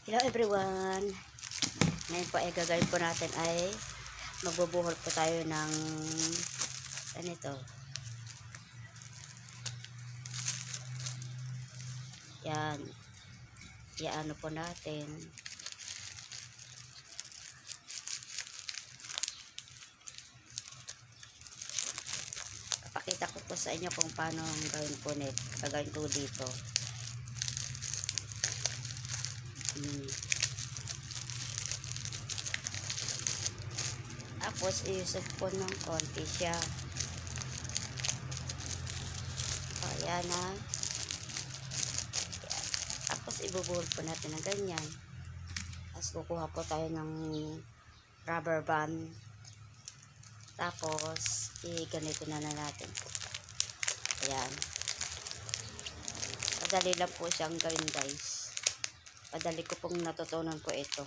Hello everyone! Ngayon po ay gagawin po natin ay magbubuhol po tayo ng ganito. Yan. Iano po natin. Papakita ko po sa inyo kung paano ang gawin po nito. Gagawin ko dito. Tapos iusap po ng konti siya. Ayan na. Tapos ibubuhol po natin ng ganyan. Tapos kukuha po tayo ng rubber band. Tapos ganito na natin po. Ayan. Madali lang po siyang gawin, guys. Madali ko pong natutunan po ito.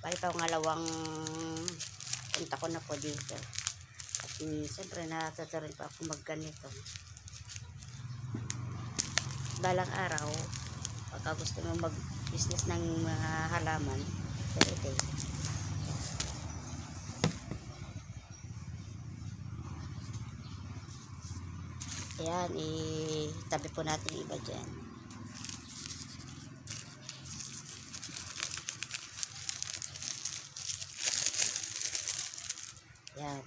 Bali pangalawang punta ko na po dito. At siyempre natatarin pa ako magganito. Balang araw, pagka gusto mo mag-business ng mga halaman, pwede. Ayan, itabi po natin iba dyan. Ayan.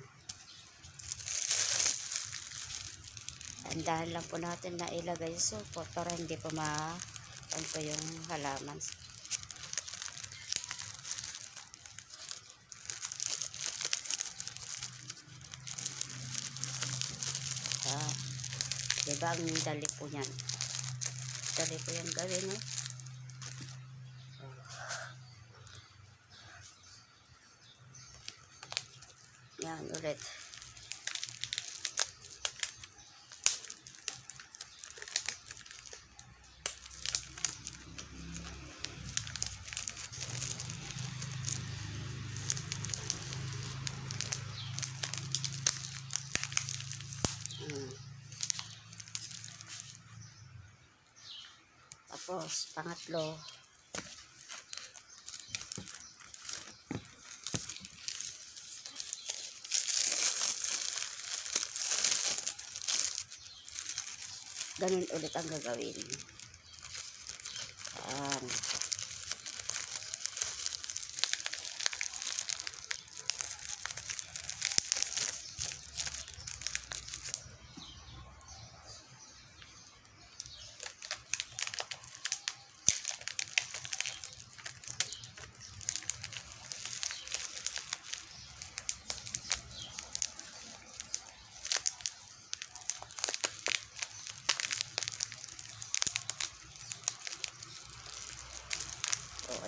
Andahan lang po natin na ilagay yung support para hindi po ma-tanto yung halaman. Diba ang dali po yan? Dali po yan gawin, no? Yan ulit. Tapos, pangatlo, ganun ulit ang gagawin. Ayan.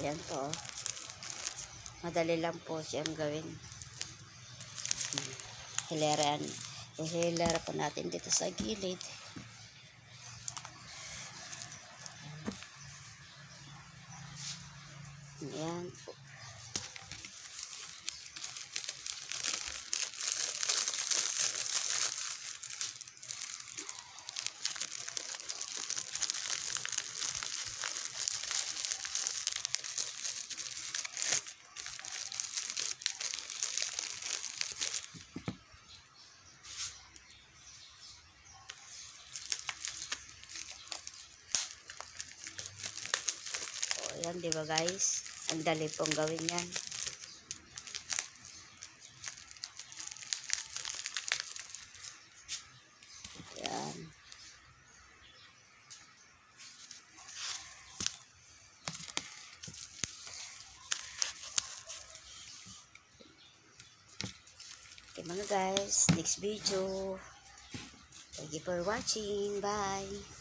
Ayan po. Madali lang po siyang gawin. Hileran. Hilera po natin dito sa gilid. Ayan po. Ayan, di ba guys? Ang dali pong gawin yan. Ayan. Okay mga guys, next video. Thank you for watching. Bye!